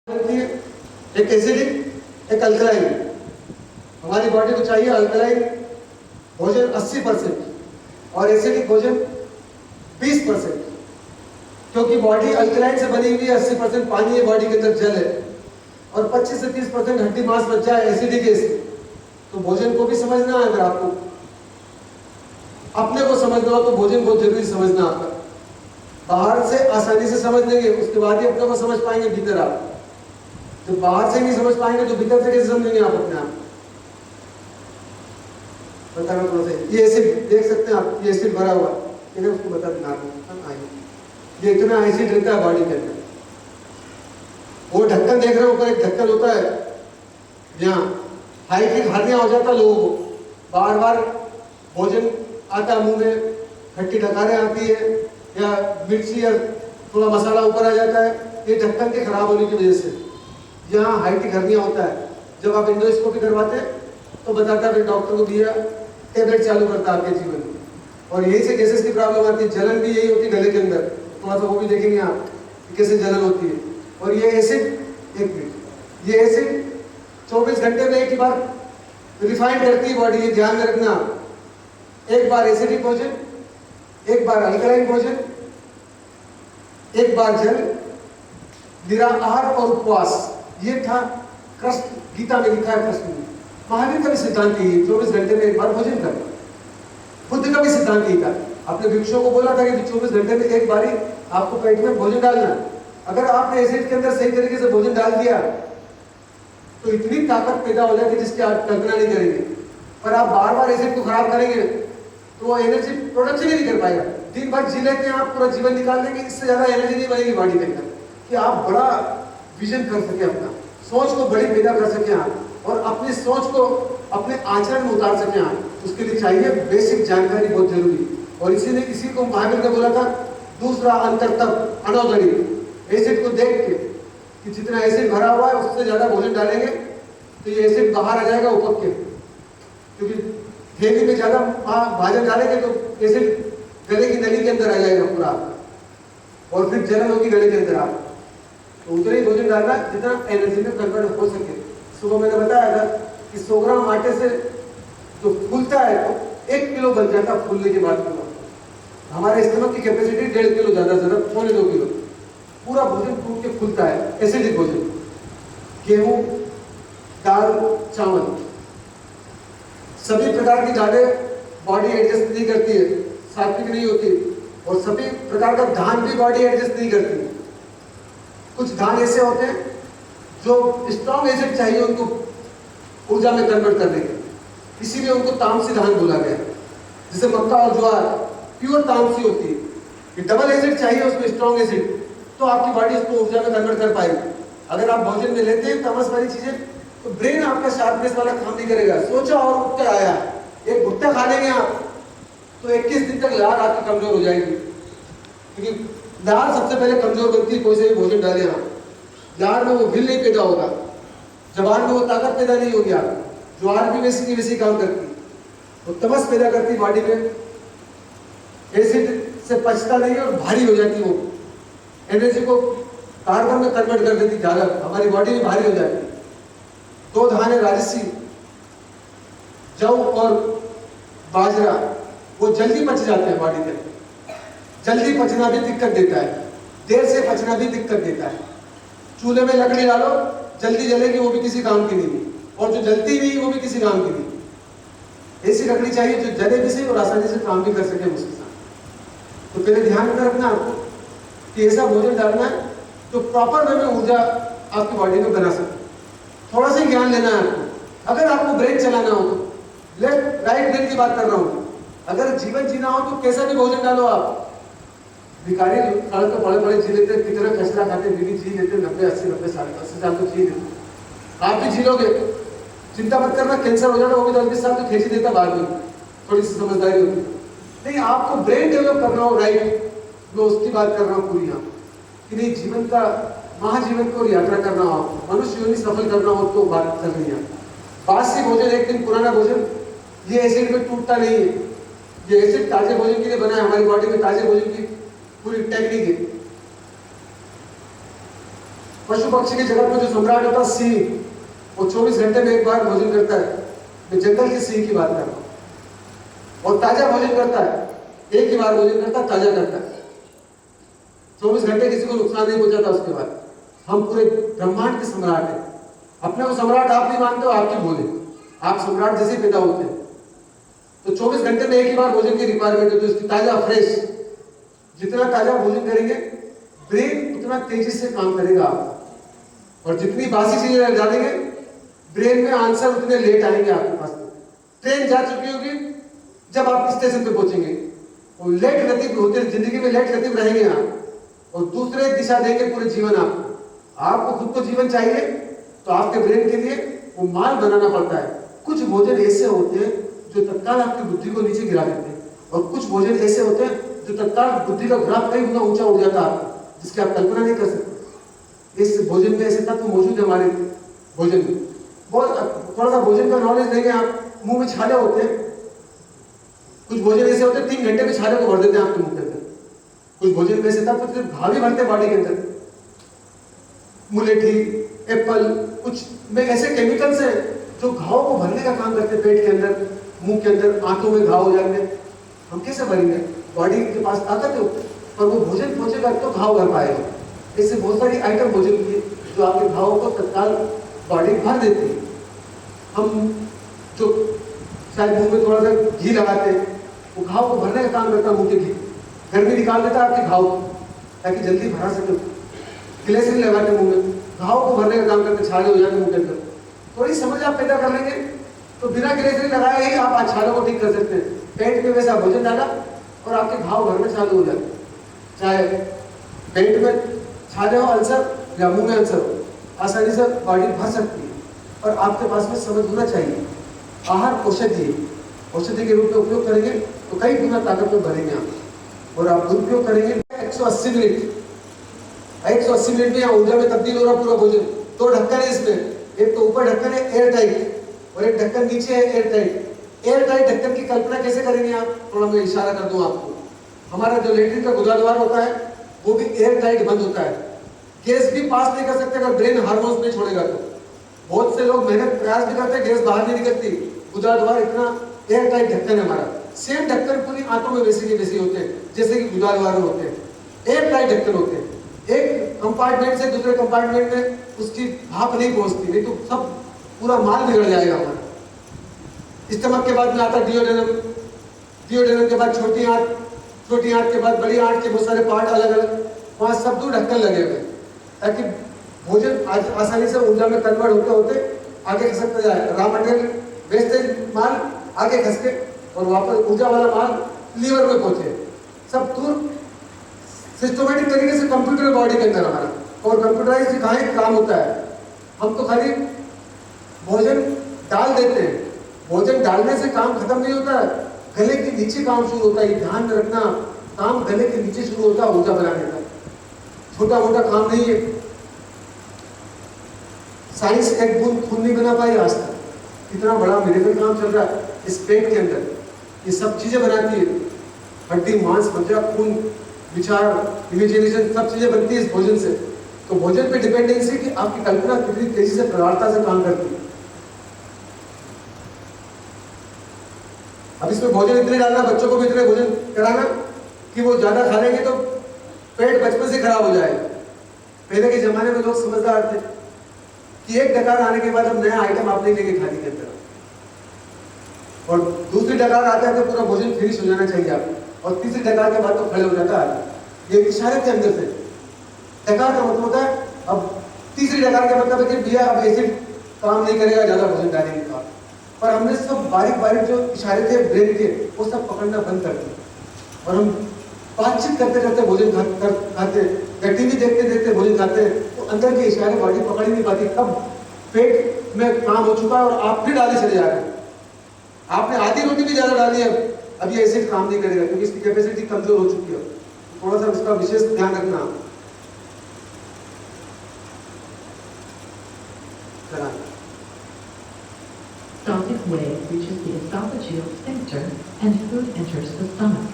एक एसिडिक एक अल्कलाइन। हमारी बॉडी को चाहिए अल्कलाइन भोजन 80% और एसिडिक भोजन 20%, क्योंकि बॉडी अल्कलाइन से बनी हुई है। 80% पानी है, बॉडी के अंदर जल है, और 25 से 30% हड्डी मांस बचा है एसिडिक एसिड। तो भोजन को भी समझना है। अगर आपको अपने को समझना हो तो भोजन बहुत जरूरी समझना। आपका बाहर से आसानी से समझ लेंगे, उसके बाद ही अपने को समझ पाएंगे भीतर। आप जब बाहर से नहीं समझ पाएंगे तो भीतर से कैसे समझेंगे आप अपने आप? बताना थोड़ा सा। ये एसिड देख सकते हैं आप, ये एसिड भरा हुआ है, उसको बता देना। ये इतना एसिड रहता है बॉडी के अंदर। वो ढक्कन देख रहे हो, ऊपर एक ढक्कन होता है, यहाँ हाइड्रिक हार्निया हो जाता है लोगों को। बार बार भोजन आता है मुंह में, खट्टी डकारें आती है, या मिर्ची या थोड़ा मसाला ऊपर आ जाता है, ये ढक्कन के खराब होने की वजह से यहाँ हाइड्रिक हार्निया होता है। जब आप एंडोस्कोपी करवाते हैं तो बताता है, फिर डॉक्टर को दिया टेबलेट चालू करता है आपके जीवन में। और यही से गैसेस की प्रॉब्लम आती है। जलन भी यही होती है गले के अंदर, थोड़ा सा वो भी देखेंगे आप कैसे जलन होती है। और ये एसिड, एक मिनट, ये एसिड 24 घंटे में एक ही बार रिफाइंड करती है बॉडी। ये ध्यान में रखना। एक बार एसिडिक भोजन, एक बार अल्कलाइन भोजन, एक बार जल, निराहार और उपवास। ये था कृष्ण, गीता में लिखा है कृष्ण ने। महावीर का भी सिद्धांत यही है, 24 घंटे में एक बार भोजन करना। बुद्ध का भी सिद्धांत यही था। अपने भिक्षुओं को बोला था कि 24 घंटे में एक बार ही आपको पेट में भोजन डालना। अगर आपने एसिड के अंदर सही तरीके से भोजन डाल दिया तो इतनी ताकत पैदा हो जाएगी जिसकी आप कल्पना नहीं करेंगे। पर आप बार बार एसिड को खराब करेंगे तो वो एनर्जी प्रोडक्शन ही नहीं कर पाएगा। दिन भर जी लेते हैं आप, पूरा जीवन निकाल देंगे, इससे ज्यादा एनर्जी नहीं बनेगी बॉडी के अंदर कि आप बड़ा विजन कर सके, अपना सोच को बड़ी पैदा कर सके आप, और अपनी सोच को अपने आचरण में उतार सके आप। उसके लिए चाहिए बेसिक जानकारी, बहुत जरूरी। और इसी को महावीर ने बोला था, दूसरा अंतर तप अनौदरी। एसिड को देख के कि जितना एसिड भरा हुआ है उससे ज्यादा भोजन डालेंगे तो ये एसिड बाहर आ जाएगा उपक के, क्योंकि थैली में ज्यादा भाजन डालेंगे तो एसिड गले की नली के अंदर आ जाएगा पूरा, और फिर जलन होगी गले के अंदर। आप तो उतना ही भोजन डालना जितना एनर्जी में कन्वर्ट हो सके। सुबह मैंने बताया था कि 100 ग्राम आटे से जो फूलता है तो 1 किलो बन जाता फूलने के बाद। हमारे स्टमक की कैपेसिटी 1.5 किलो, ज्यादा से ज्यादा 1.25 किलो पूरा भोजन फूल के फूलता है। एसिडिक भोजन, गेहूं, दाल, चावल, सभी प्रकार की दालें बॉडी एडजस्ट नहीं करती है, सात्विक नहीं होती। और सभी प्रकार का धान भी बॉडी एडजस्ट नहीं करती। कुछ धान ऐसे होते हैं जो स्ट्रॉन्ग एसिड चाहिए उनको ऊर्जा में कन्वर्ट करने के, इसीलिए उनको तामसी धान बोला गया। जैसे मक्का और ज्वार प्योर तामसी होती है, कि डबल एसिड चाहिए उसमें, स्ट्रॉन्ग एसिड, तो आपकी बॉडी उसको ऊर्जा में कन्वर्ट कर पाएगी। अगर आप भोजन में लेते हैं तमस वाली चीजें तो ब्रेन आपका शार्पनेस वाला काम नहीं करेगा। सोचा और उत्तर आया, एक भुट्टा खा लेंगे आप तो 21 दिन तक लार आपकी कमजोर हो जाएगी, क्योंकि लार सबसे पहले कमजोर बनती है। कोई से भी भोजन डाले आप, लार में वो विल नहीं पैदा होगा, जवान में वो ताकत पैदा नहीं होगी। आप ज्वार भी वैसी की वैसी काम करती है, वो तमस पैदा करती बॉडी में, एसिड से पचता नहीं और भारी हो जाती, वो एनर्जी को कार्बन में कन्वर्ट कर देती, ज्यादा हमारी बॉडी में भारी हो जाती। 2 धान है राजसी, जौ और बाजरा, वो जल्दी पच जाते हैं बॉडी के। जल्दी पचना भी दिक्कत देता है, देर से पचना भी दिक्कत देता है। चूल्हे में लकड़ी डालो, जल्दी जलेगी, वो भी किसी काम की नहीं, और जो जलती नहीं वो भी किसी काम की नहीं। ऐसी लकड़ी चाहिए जो जले भी सही और आसानी से काम भी कर सके उसके साथ। तो पहले ध्यान में रखना आपको कि ऐसा भोजन डालना है जो प्रॉपर वे में ऊर्जा आपकी बॉडी में बना सके। थोड़ा सा ज्ञान लेना है आपको। अगर आपको ब्रेन चलाना हो तो, लेफ्ट राइट ब्रेन की बात कर रहा हूँ, अगर जीवन जीना हो तो कैसा भी भोजन डालो आप। भिखारी सड़क तो बड़े बड़े जी लेते, कितना कचरा खाते, बीवी जी लेते 90-80 साल, 80 साल तो जी लेते। आप भी जी लोगे, चिंता मत करना। कैंसर हो जाना वो भी 10-20 साल तो खींच देता बाद में, थोड़ी सी समझदारी होती। नहीं, आपको ब्रेन डेवलप करना हो राइट, मैं उसकी बात कर रहा हूँ पूरी यहाँ, कि नहीं जीवन का महाजीवन को यात्रा करना हो, मनुष्य योनि सफल करना हो तो बात कर रही है। बासी भोजन, एक दिन पुराना भोजन, ये एसिड में टूटता नहीं है। ये एसिड ताजे भोजन के लिए बना है। हमारी बॉडी में ताजे भोजन की पूरी टेक्निक है। पशु पक्षी के जगत में जो सम्राट होता है सिंह, वो 24 घंटे में एक बार भोजन करता है। मैं जंगल के सिंह की बात कर रहा हूँ। और ताजा भोजन करता है, एक ही बार भोजन करता है, ताजा करता है, 24 घंटे किसी को नुकसान नहीं पहुंचाता। उसके बाद हम पूरे ब्रह्मांड के सम्राट हैं। अपने को सम्राट आप नहीं मानते हो, आपकी भूल है, आप सम्राट जैसे पैदा होते हैं। तो 24 घंटे में एक ही बार भोजन की रिक्वायरमेंट होती है, उसकी ताजा फ्रेश। जितना ताजा भोजन करेंगे ब्रेन उतना तेजी से काम करेगा आपका, और जितनी बासी चीजें डालेंगे ब्रेन में आंसर उतने लेट आएंगे आपके पास। ट्रेन जा चुकी होगी जब आप स्टेशन पे पहुंचेंगे, वो लेट गति होते, जिंदगी में लेट गति रहेंगे आप, और दूसरे दिशा देंगे पूरे जीवन आपको। आपको खुद को जीवन चाहिए तो आपके ब्रेन के लिए वो माल बनाना पड़ता है। कुछ भोजन ऐसे होते हैं जो तत्काल आपकी बुद्धि को नीचे गिरा देते हैं, और कुछ भोजन ऐसे होते हैं जो तत्काल बुद्धि का ग्राफ कई गुना ऊंचा उड़ जाता है, जिसकी आप कल्पना नहीं कर सकते। इस भोजन में ऐसे तत्व मौजूद है हमारे भोजन में। बहुत थोड़ा सा भोजन का नॉलेज देंगे आप, मुंह में छाले होते हैं। कुछ भोजन ऐसे होते हैं 3 घंटे में छाले को भर देते हैं आपके मुंह के अंदर। कुछ भोजन में ऐसे तत्व सिर्फ घाव ही भरते हैं बॉडी के अंदर। मुलेठी, एप्पल, कुछ में ऐसे केमिकल्स हैं जो घाव को भरने का काम करते हैं। पेट के अंदर, मुंह के अंदर, आंतों में घाव हो जाते हैं। हम कैसे भरेंगे? बॉडी के पास ताकत है, पर वो भोजन पहुंचेगा तो घाव भर पाएगा। इससे बहुत सारी आइटम भोजन की है जो आपके घावों को तत्काल बॉडी भर देती है। हम जो शायद मुंह में थोड़ा सा घी लगाते हैं, वो घाव को भरने का काम करता है। मुंह के घी गर्मी निकाल देता है आपके घाव को, ताकि जल्दी भरा सके। ग्लिसरीन लगाते मुंह में, घाव को भरने का काम करते, छाले हो जाते मुंह के अंदर। थोड़ी समझ आप पैदा कर लेंगे तो बिना ग्लिसरीन लगाए ही आप छालों को ठीक कर सकते हैं। पेट में वैसा भोजन डाला और आपके घाव भरने चालू हो जाते। चाहे पेट में छाले हो, अल्सर, या मुंह में अल्सर हो, आसानी से बॉडी भर सकती है। और आपके पास में समझ होना चाहिए, आहार औषधि के रूप में उपयोग करेंगे तो कई गुना ताकत में भरेंगे आप। और आप दुरुपयोग करेंगे 180 मिनट, 180 मिनट में ऊर्जा में तब्दील हो रहा पूरा भोजन। 2 ढक्कन है इसमें, एक तो ऊपर ढक्कन है एयर टाइट, और एक ढक्कन नीचे है एयर टाइट। एयर टाइट ढक्कन की कल्पना कैसे करेंगे आप? थोड़ा मैं इशारा कर दूं आपको। हमारा जो लेट्रिन का गुदाद्वार होता है वो भी एयर टाइट बंद होता है। गैस भी पास नहीं कर सकते अगर ब्रेन हार्मोन्स नहीं छोड़ेगा तो। बहुत से लोग मेहनत प्रयास भी करते हैं, गैस बाहर नहीं निकलती। गुदाद्वार इतना एयर टाइट ढक्कन है हमारा। सेम ढक्कन पूरी आंतों में वैसे के वैसे होते हैं जैसे कि गुदाद्वार में होते हैं। एयर टाइट ढक्कन होते हैं। एक कंपार्टमेंट से दूसरे कंपार्टमेंट में उसकी भाप नहीं पहुंचती, नहीं तो सब पूरा माल बिगड़ जाएगा हमारा। स्टमक के बाद में आता डिओडेनम, डिओडेनम के बाद छोटी आंत, छोटी आंत के बाद बड़ी आंत के बहुत सारे पार्ट अलग अलग, वहां सब 2 ढक्कन लगे हुए ताकि भोजन आसानी से ऊर्जा में कन्वर्ट होते होते आगे खसकता जाए। रॉ मटेरियल वेस्टेज माल आगे खसके और वापस ऊर्जा वाला माल लीवर में पहुंचे। सब दूर सिस्टमेटिक तरीके से कंप्यूटर बॉडी के अंदर हमारा, और कंप्यूटराइज्ड कहाँ काम होता है। हम तो खाली भोजन डाल देते हैं, भोजन डालने से काम खत्म नहीं होता है, गले के नीचे काम शुरू होता है। ध्यान में रखना, काम गले के नीचे शुरू होता है ऊर्जा बनाने का, छोटा मोटा काम नहीं है। साइंस एक बूंद खून नहीं बना पाई आज तक, कितना बड़ा मिरेकल काम चल रहा है इस पेट के अंदर। ये सब चीजें बनाती है, हड्डी, मांस, मज्जा, खून, विचार, इमेजिनेशन, सब चीजें बनती है इस भोजन से। तो भोजन पे डिपेंडेंसी कि आपकी कल्पना कितनी तेजी से प्रगाढ़ता से काम करती है। अब इसमें भोजन इतने डालना, बच्चों को भी इतने भोजन कराना कि वो ज्यादा खा लेंगे तो पेट बचपन से खराब हो जाएगा। पहले के जमाने में लोग समझदार थे कि एक डकार आने के बाद अब नया आइटम आप नहीं लेंगे थाली के अंदर, और दूसरी डकार आते हैं तो पूरा भोजन फिनिश हो जाना चाहिए आपको, और तीसरी डकार के बाद तो खड़े हो जाता है। ये इशारे थे अंदर से। डकार का मतलब होता है अब तीसरी डकार का मतलब है कि भैया अब एसिड काम नहीं करेगा ज्यादा भोजन डालने के बाद। पर हमने सब बारीक बारीक जो इशारे थे ब्रेन के वो सब पकड़ना बंद कर दिए, और हम बातचीत करते करते भोजन खाते, या टीवी देखते देखते भोजन खाते हैं, तो अंदर के इशारे बॉडी पकड़ ही नहीं पाती। कब पेट में काम हो चुका है और आप फिर डाले चले जा रहे हैं। आपने आधी रोटी भी ज्यादा डाली है, अब ये एसिड काम नहीं करेगा क्योंकि इसकी कैपेसिटी कमजोर हो चुकी है। थोड़ा सा इसका विशेष ध्यान रखना। Stomach way reaches the esophageal sphincter and food enters the stomach.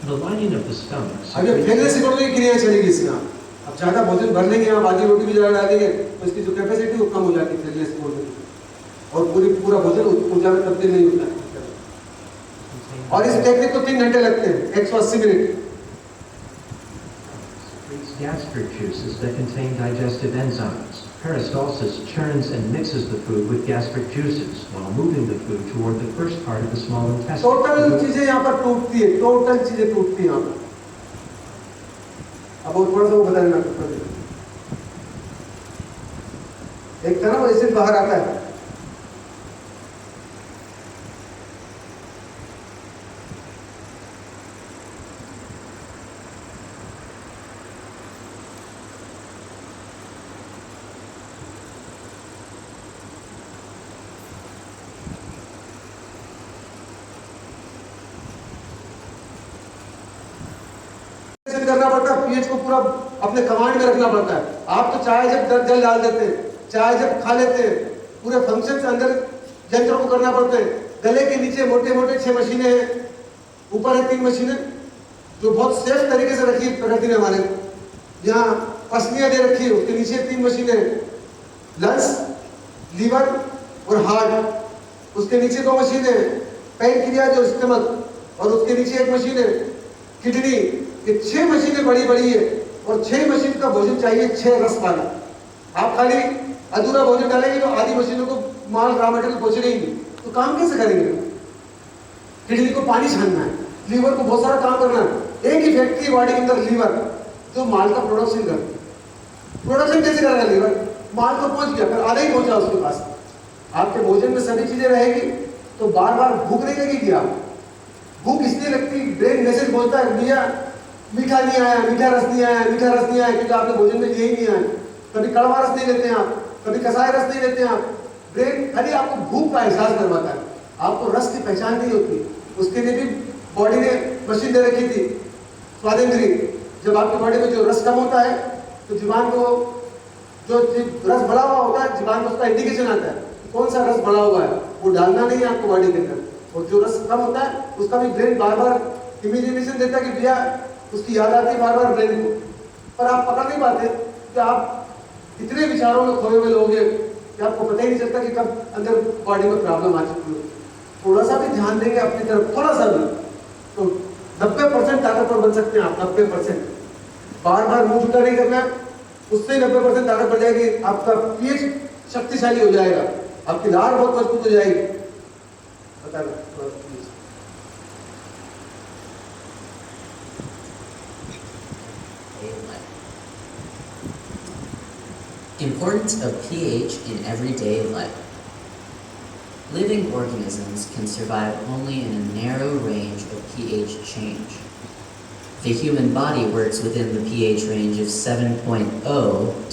The lining of the stomach. अब ये फेंकने से कौन सी क्रिया चलेगी इसमें? अब अब ज़्यादा भोजन भर लेंगे, आप आधी रोटी भी ज़्यादा डाल देंगे तो इसकी जो कैपेसिटी वो कम हो जाती है शरीर से बोलने की, और पूरा भोजन ऊर्जा में तब्दील नहीं होता है। और इस टेक्निक को 3 घंटे लगते हैं, 180 minute. Secretes gastric juices that contain digestive enzymes. Peristalsis churns and mixes the food with gastric juices while moving the food toward the first part of the small intestine. Total चीजें यहाँ पर टूटती है, total चीजें टूटती हैं यहाँ पर। अब वो थोड़ा सा वो बताना एक तरह वो एसिड बाहर आता है, करना पड़ता है, पीएच को पूरा अपने कमांड में रखना पड़ता है। आप तो चाय जब जल डाल देते हैं, चाय जब खा लेते हैं, पूरे फंक्शन से अंदर यंत्र को करना पड़ता है। गले के नीचे मोटे मोटे 6 मशीनें हैं, ऊपर है 3 मशीनें जो बहुत सेफ तरीके से रखी प्रकृति ने हमारे। यहाँ पसलियां दे रखी है, उसके नीचे 3 मशीनें हैं, लंग्स, लीवर और हार्ट, उसके नीचे 2 मशीनें हैं, पैनक्रियाज और स्टमक, और उसके नीचे 1 मशीन है किडनी। ये 6 मशीनें बड़ी बड़ी है, और 6 मशीन का भोजन चाहिए 6 रस वाला। आप खाली अधूरा भोजन डालेंगे तो आधी मशीनों को माल रॉ मटेरियल पहुंचेगा ही नहीं, तो काम कैसे करेंगे? किडनी को पानी छानना है, लीवर को बहुत सारा काम करना है। एक ही फैक्ट्री बॉडी के अंदर लीवर जो माल का प्रोडक्शन कर, प्रोडक्शन कैसे करेगा लीवर? माल तो पहुंच गया, फिर आधा ही पहुंचा उसके पास। आपके भोजन में सभी चीजें रहेगी तो बार बार भूख नहीं लगेगी। आप भूख इसलिए लगती, ब्रेन मैसेज बोलता है भैया मीठा नहीं आया, मीठा रस नहीं आया, मीठा रस नहीं आया, क्योंकि आपने भोजन में यही नहीं आया। कभी कड़वा रस नहीं लेते हैं आप, कभी कसाई रस नहीं लेते हैं आप। ब्रेन खाली आपको भूख का एहसास करवाता है, आपको रस की पहचान नहीं होती। उसके लिए भी बॉडी ने मशीन दे रखी थी स्वादेंद्री। जब आपकी बॉडी में जो रस कम होता है तो जीवान को जो रस बढ़ा हुआ होता है, जीवान को उसका इंडिकेशन आता है कौन सा रस बढ़ा हुआ है, वो डालना नहीं है आपको बॉडी के अंदर। और जो रस कम होता है उसका भी ब्रेन बार बार इमेजिनेशन देता है कि भैया उसकी याद आती है बार बार ब्रेन को, पर आप पकड़ नहीं पाते कि आप इतने विचारों में खोए हुए लोग हैं कि आपको पता ही नहीं चलता कि कब अंदर बॉडी में प्रॉब्लम आ चुकी है। थोड़ा सा भी ध्यान देंगे अपनी तरफ, थोड़ा सा भी, तो 90% ताकतवर बन सकते हैं आप। 90% बार बार मुंह झूठा नहीं करना, उससे 90% ताकत बढ़ जाएगी। आपका पीएच शक्तिशाली हो जाएगा, आपकी लार बहुत मजबूत हो जाएगी। बता Importance of pH in everyday life. Living organisms can survive only in a narrow range of pH change. The human body works within the pH range of 7.0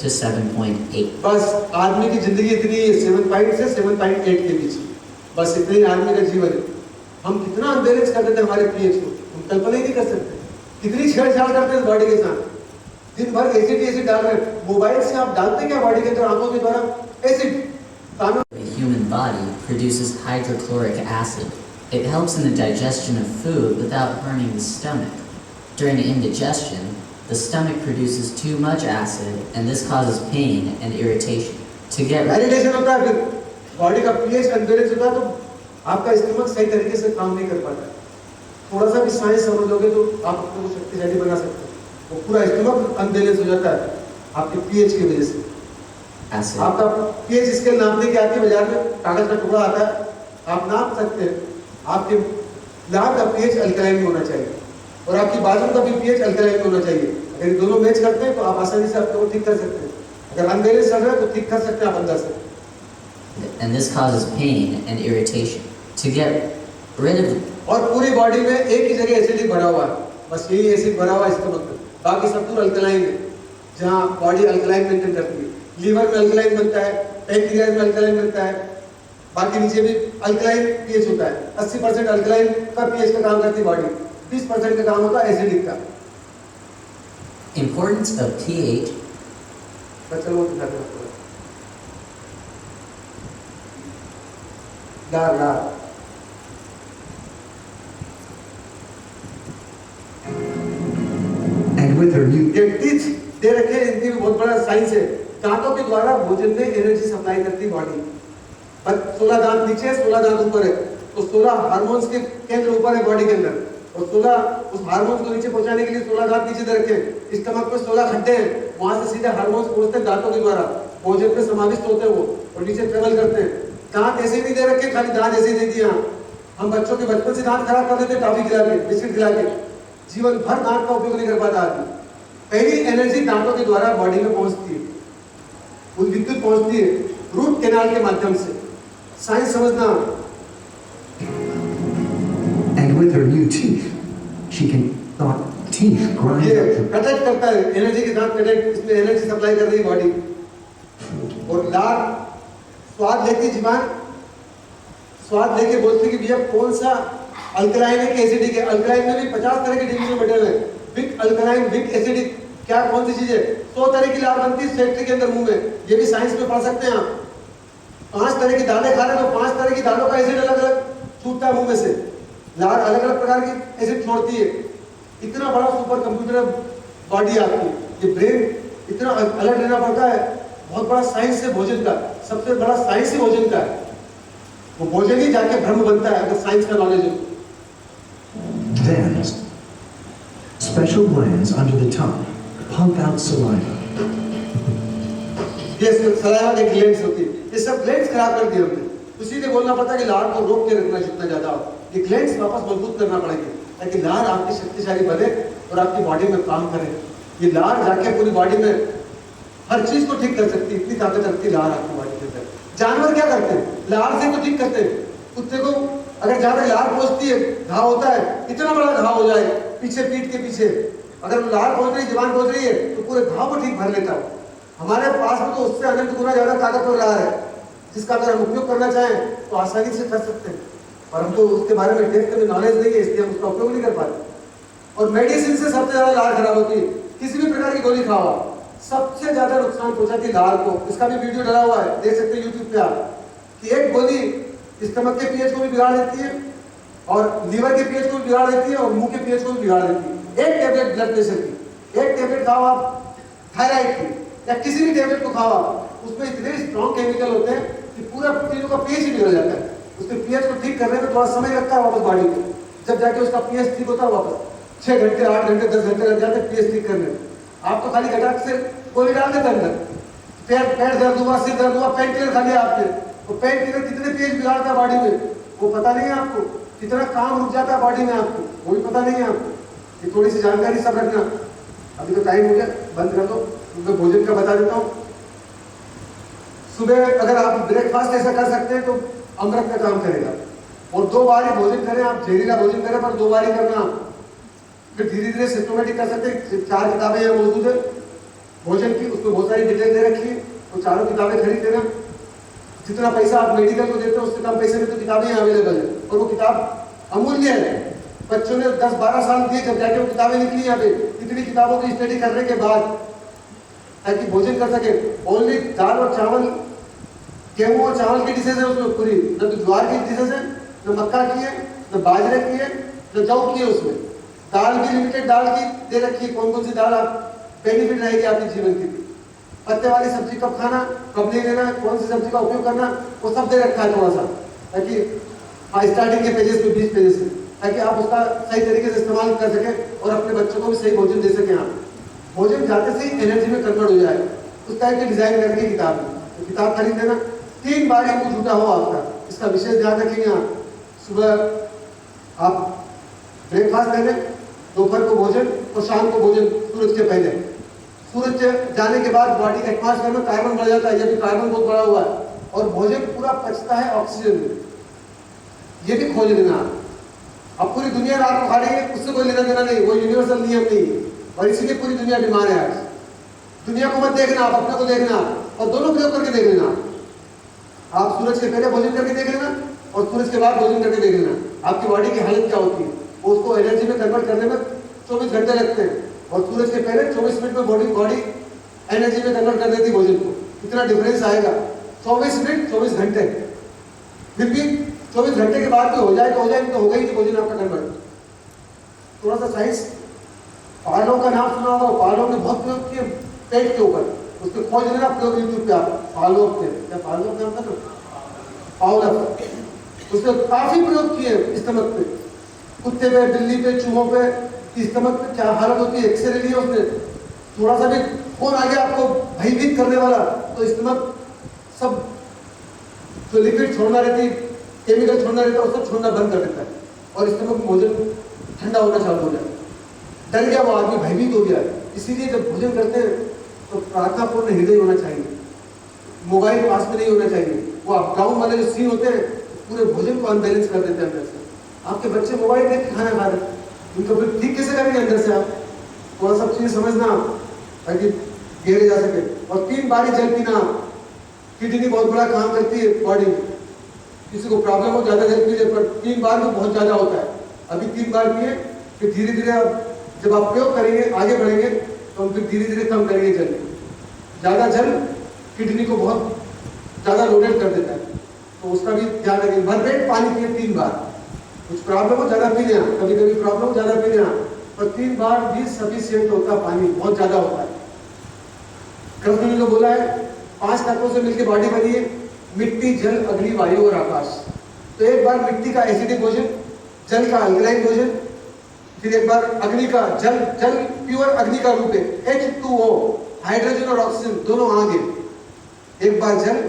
to 7.8. बस आदमी की जिंदगी इतनी है, 7 से 7.8 के बीच, बस इतने ही आदमी का जीवन है। हम कितना अनबैलेंस कर देते हैं हमारे पीएच को, हम कल्पना ही नहीं कर सकते। कितनी छेड़छाड़ करते हैं बॉडी के साथ, दिन भर एसिड डाल रहे हैं। मोबाइल से आप डालते क्या बॉडी के अंदर, आंखों के द्वारा acid. The human body produces hydrochloric acid. It helps in the digestion of food without burning the stomach. During indigestion, the stomach produces too much acid, and this causes pain and irritation. To get irritation होता है, फिर body का pH unbalance होता है तो आपका stomach सही तरीके से काम नहीं कर पाता। थोड़ा सा भी साइंस समझ लोगे तो आप अपने को शक्तिशाली बना सकते हो। वो पूरा स्टमक अनबैलेंस हो जाता है आपके पीएच की वजह से। acid. आपका पीएच स्केल नापने की आती है, बाजार में कागज का टुकड़ा आता है, आप नाप सकते हैं। आपके लार का पीएच अल्कलाइन होना चाहिए और आपकी बाजू का भी पीएच अल्कलाइन होना चाहिए। अगर दोनों मैच करते हैं तो आप आसानी से अपने को ठीक कर सकते हैं। अगर अनबैलेंस चल रहा है तो ठीक कर सकते हैं आप अंदर से। And this causes pain and irritation. To get rid of और पूरी बॉडी में एक ही जगह एसिड भरा हुआ है, बस यही एसिड भरा हुआ है स्टमक में, बाकी सब पूरा अल्कलाइन है। जहाँ बॉडी अल्कलाइन मेंटेन करती है, लीवर में अल्कलाइन बनता है, पैंक्रियाज में अल्कलाइन बनता है, बाकी नीचे भी अल्कलाइन पीएच होता है। 80% अल्कलाइन का पीएच का काम करती है बॉडी, 20% का काम होता है एसिडिक का। importance of pH. चलो वो दिखा दो। लार And with her new ये टीथ दे रखे हैं, इनकी भी बहुत बड़ा साइंस है। दांतों के द्वारा भोजन में एनर्जी सप्लाई करती बॉडी। पर 16 दांत नीचे है, 16 दांत ऊपर है, तो 16 हार्मोन्स के केंद्र ऊपर है बॉडी के अंदर, और 16 उस हार्मोन्स को नीचे पहुंचाने के लिए 16 दांत नीचे दे रखे हैं। स्टमक में 16 खड्डे हैं, वहां से सीधे हार्मोन्स पहुंचते हैं दांतों के द्वारा, भोजन में समाविष्ट होते हैं वो और नीचे ट्रेवल करते हैं। दांत ऐसे नहीं दे रखे, खाली दांत ऐसे दे दिया। हम बच्चों के बचपन से दांत खराब कर देते हैं टॉफी खिला के, बिस्किट खिला के, जीवन भर दांत का उपयोग नहीं कर पाता आदमी। पहली एनर्जी दांतों के द्वारा बॉडी में पहुंचती है, वो विद्युत पहुंचती है रूट कैनाल के माध्यम से। साइंस समझना। And with her new teeth, she can thought teeth grind ये up the कनेक्ट करता है, एनर्जी के साथ कनेक्ट, इसमें एनर्जी सप्लाई कर रही है बॉडी। और लार स्वाद लेती जीवान, स्वाद लेके बोलती कि भैया कौन सा अल्कलाइन है कि एसिडिक है। अल्कलाइन में भी 50 तरह के डिवीजन बटे हुए हैं, विक अल्कलाइन, विक एसिडिक, क्या कौन सी चीज है। 100 तरह की लार बनती है फैक्ट्री के अंदर मुंह में, ये भी साइंस में पढ़ सकते हैं आप। 5 तरह की दालें खा रहे हैं तो 5 तरह की दालों का एसिड अलग अलग छूटता है मुंह में से, लार अलग अलग प्रकार की एसिड छोड़ती है। इतना बड़ा सुपर कंप्यूटर बॉडी आपकी, ये ब्रेन इतना अलर्ट रहना पड़ता है। बहुत बड़ा साइंस है भोजन का, सबसे बड़ा साइंस ही भोजन का है। वो भोजन ही जाके ब्रह्म बनता है अगर साइंस का नॉलेज हो। Then, special glands under the tongue pump out saliva. ये सलाइवा के ग्लैंड्स होती है, ये सब ग्लैंड्स खराब कर दिए हमने। उसी ने बोलना पड़ता कि लार को रोक के रखना जितना ज्यादा हो, ये ग्लैंड्स वापस मजबूत करना पड़ेगा ताकि लार आपकी शक्तिशाली बने और आपकी बॉडी में काम करे। ये लार जाके पूरी बॉडी में हर चीज को ठीक कर सकती है, इतनी ताकत रखती है लार आपकी बॉडी के अंदर। जानवर क्या करते हैं, लार से तो ठीक करते हैं। कुत्ते को अगर ज्यादा लार पहुंचती है, घाव होता है, इतना बड़ा घाव हो जाए पीछे, पीठ के पीछे, अगर लार पहुंच रही, जवान पहुंच रही है तो पूरे घाव को ठीक भर लेता है। हमारे पास में तो उससे अनंत गुना ज्यादा ताकतवर लार है, जिसका अगर हम उपयोग करना चाहें तो आसानी से कर सकते हैं, और हमको उसके बारे में डेप्थ में नॉलेज नहीं है, इसलिए हम उसका उपयोग नहीं कर पाते। और मेडिसिन से सबसे ज्यादा लार खराब होती है, किसी भी प्रकार की गोली खाओ आप, सबसे ज्यादा नुकसान पहुंचाती है लार को। इसका भी वीडियो डला हुआ है, देख सकते हैं यूट्यूब पे आप, कि एक गोली स्टमक के पीएच को भी बिगाड़ देती है, और लीवर के पीएच को भी बिगाड़ देती है, और मुंह के पीएच को भी बिगाड़ देती है। एक टेबलेट ब्लड प्रेशर की, एक टेबलेट खाओ आप थायराइड की, या किसी भी टेबलेट को खाओ आप, उसमें इतने स्ट्रॉन्ग केमिकल होते हैं कि पूरा तीनों का पीएच ही बिगड़ जाता है। उसके पीएच को ठीक करने में थोड़ा समय लगता है वापस बॉडी में, जब जाके उसका पीएच ठीक होता है वापस 6 घंटे, 8 घंटे, 10 घंटे लग जाते हैं पीएच ठीक करने में। आप तो खाली घटाक से गोली डाल देते अंदर, पैर दर्द हुआ, सिर दर्द हुआ, पेन किलर खा लिया आपने, तो पेन किलर कितने पीएच बिगाड़ता है बॉडी में वो पता नहीं है आपको, कितना काम रुक जाता है बॉडी में आपको वो भी पता नहीं है आपको। ये थोड़ी सी जानकारी सब रखना। अभी तो टाइम हो गया, बंद कर दो। मैं भोजन का बता देता हूँ। सुबह अगर आप ब्रेकफास्ट ऐसा कर सकते हैं तो अमृत का काम करेगा, और 2 बार ही भोजन करें आप, जहरीला भोजन करें पर 2 बार ही करना। फिर धीरे धीरे सिस्टमेटिक कर सकते हैं। 4 किताबें यहाँ मौजूद है भोजन की, उसमें बहुत सारी डिटेल दे रखी है, तो 4 किताबें खरीद लेना। जितना पैसा आप मेडिकल को देते हो उससे कम पैसे में तो किताबें यहाँ अवेलेबल है, और वो किताब अमूल्य है। बच्चों ने 10-12 साल दिए जब जाके वो किताबें निकली यहाँ पे, इतनी किताबों की स्टडी करने के बाद, ताकि भोजन कर सके। ओनली दाल और चावल, गेहूं और चावल की डिशेज है उसमें पूरी, न तो ज्वार की डिशेज है, न मक्का की है, न बाजरे की है, न जौ की है। उसमें दाल भी लिमिटेड दाल की दे रखी है, कौन कौन सी दाल आप बेनिफिट रहेगी आपके जीवन की। पत्ते वाली सब्जी कब खाना, कब नहीं लेना, कौन सी सब्जी का उपयोग करना, वो सब दे रखा है थोड़ा सा, ताकि स्टार्टिंग के पेजेस में 20 पेजेस में, ताकि आप उसका सही तरीके से इस्तेमाल कर सकें और अपने बच्चों को भी सही भोजन दे सकें। आप भोजन जाते से ही एनर्जी में कन्वर्ट हो जाए, उस टाइप की डिजाइन करके किताब है, तो किताब खरीद लेना। 3 बार ही मुंह झूठा हो आपका, इसका विशेष ध्यान रखेंगे आप। सुबह आप ब्रेकफास्ट ले लें, दोपहर को भोजन और शाम को भोजन सूरज के पहले। सूरज जाने के बाद बॉडी एटमॉस्फेयर में कार्बन बढ़ जाता है, ये भी कार्बन बहुत बढ़ा हुआ है, और भोजन पूरा पचता है ऑक्सीजन में। ये भी खोज लेना। अब पूरी दुनिया रात को खा रही है, उससे कोई लेना देना नहीं, वो यूनिवर्सल नियम नहीं है, और इसीलिए पूरी दुनिया बीमार है आज। दुनिया को मत देखना, आप अपने को देखना, और दोनों प्रयोग करके देख लेना। आप सूरज के पहले भोजन करके देख लेना और सूरज के बाद भोजन करके देख लेना, आपकी बॉडी की हालत क्या होती है। उसको एनर्जी में कन्वर्ट करने में 24 घंटे लगते हैं, और सूरज के पहले 24 मिनट में बॉडी एनर्जी में कन्वर्ट कर देती है भोजन को। इतना डिफरेंस आएगा, 24 मिनट 24 घंटे। फिर भी 24 घंटे के बाद भी हो जाए तो हो जाए, तो होगा ही नहीं भोजन आपका कन्वर्ट। थोड़ा सा साइंस, पालों का नाम सुना होगा, पालों ने बहुत प्रयोग किए, पेट के ऊपर, उसके खोज लेना प्रयोग यूट्यूब पे, आप फॉलो अप क्या फॉलो अप नाम था, पाउलर, उसने काफी प्रयोग किए स्टमक पे, कुत्ते पे, बिल्ली पे, चूहों पे, स्टमक पे क्या हालत होती है, एक्सरे लिया उसने, थोड़ा सा भी खून आ गया आपको भयभीत करने वाला तो स्टमक सब जो लिक्विड छोड़ना रहती, केमिकल छोड़ना रहता है, उसको छोड़ना बंद कर देता है और स्टमक भोजन ठंडा होना चालू हो जाता है। डर गया वो आदमी, भयभीत हो गया। इसीलिए जब भोजन करते हैं तो प्रार्थनापूर्ण हृदय होना चाहिए, मोबाइल पास में नहीं होना चाहिए। वो अप डाउन वाले जो सीन होते हैं पूरे भोजन को अनबैलेंस कर देते हैं अंदर से। आपके बच्चे मोबाइल देख के खाना खा रहे हैं, उनको फिर ठीक कैसे करेंगे अंदर से? आप थोड़ा सब चीजें समझना ताकि गहरे जा सके। और 3 बारी जल पीना, किडनी बहुत बड़ा काम करती है बॉडी में, किसी को प्रॉब्लम हो ज्यादा जल पी ले, पर 3 बार में बहुत ज्यादा होता है। अभी 3 बार पिए, फिर धीरे धीरे जब आप प्रयोग करेंगे आगे बढ़ेंगे तो हम फिर धीरे धीरे कम करेंगे जल। ज्यादा जल किडनी को बहुत ज्यादा लोडेड कर देता है, तो उसका भी ध्यान रखेंगे। भरपेट पानी पिए 3 बार, कुछ प्रॉब्लम हो ज्यादा पी लेना, कभी कभी प्रॉब्लम हो ज्यादा पी लेना, पर 3 बार भी सफिशिएंट होता है। पानी बहुत ज्यादा होता है। कृष्ण ने तो बोला है 5 तत्वों से मिलकर बॉडी बनी है, मिट्टी, जल, अग्नि, वायु और आकाश। तो एक बार मिट्टी का एसिडिक भोजन, जल का अल्कलाइन भोजन, फिर एक बार अग्नि का, जल प्योर अग्नि का रूप है H2O, हाइड्रोजन और ऑक्सीजन दोनों आ गए। एक बार जल,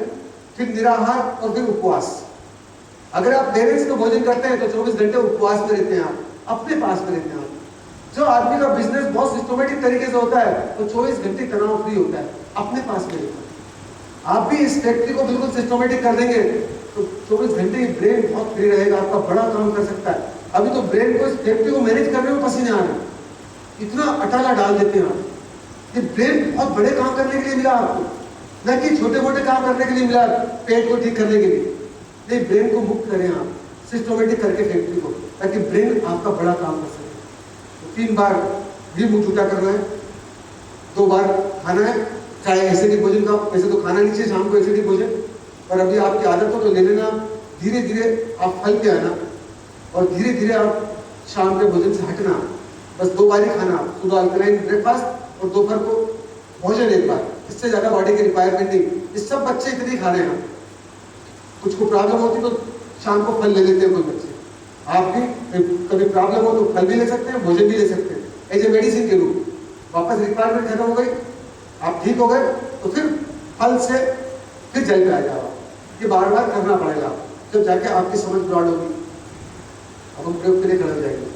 फिर निराहार और फिर उपवास। अगर आप बैलेंस में भोजन करते हैं तो 24 घंटे उपवास में रहते हैं, आप अपने पास में रहते हैं। आप जो आदमी का बिजनेस बहुत सिस्टमेटिक तरीके से होता है तो 24 घंटे तनाव फ्री होता है, अपने पास में रहता है। आप भी इस फैक्ट्री को बिल्कुल सिस्टमेटिक कर देंगे तो 24 घंटे ब्रेन बहुत फ्री रहेगा, आपका बड़ा काम कर सकता है। अभी तो ब्रेन को, इस फैक्ट्री को मैनेज करने में पसीने आ रहे, इतना अटाला डाल देते हैं आप। ये ब्रेन बहुत बड़े काम करने के लिए मिला आपको, न कि छोटे मोटे काम करने के लिए मिला, पेट को ठीक करने के लिए नहीं। ब्रेन को मुक्त करें आप सिस्टमेटिक करके फैक्ट्री को, ताकि ब्रेन आपका बड़ा काम कर सके। तो 3 बार भी मुंह छूटा करना है, 2 बार खाना है, चाहे एसिडिक भोजन का, वैसे तो खाना नहीं चाहिए शाम को एसिडिक भोजन, पर अभी आपकी आदत हो तो ले लेना। धीरे धीरे आप फल पे आना और धीरे धीरे आप शाम के भोजन से हटना। बस 2 बार ही खाना, सुबह अल्कलाइन ब्रेकफास्ट और दोपहर को भोजन 1 बार, इससे ज्यादा बॉडी की रिक्वायरमेंट नहीं। इस सब बच्चे इतनी खा रहे हैं। कुछ को प्रॉब्लम होती तो शाम को फल ले लेते हैं कोई बच्चे, आप भी कभी प्रॉब्लम हो तो फल भी ले सकते हैं, भोजन भी ले सकते हैं एज ए मेडिसिन के रूप। वापस रिक्वायरमेंट खत्म हो गई, आप ठीक हो गए तो फिर फल से फिर जल पे आ जाओ। ये बार बार करना पड़ेगा, जब जाके आपकी समझ ब्रॉड होगी। अब हम प्रयोग के लिए खड़े हो जाएंगे।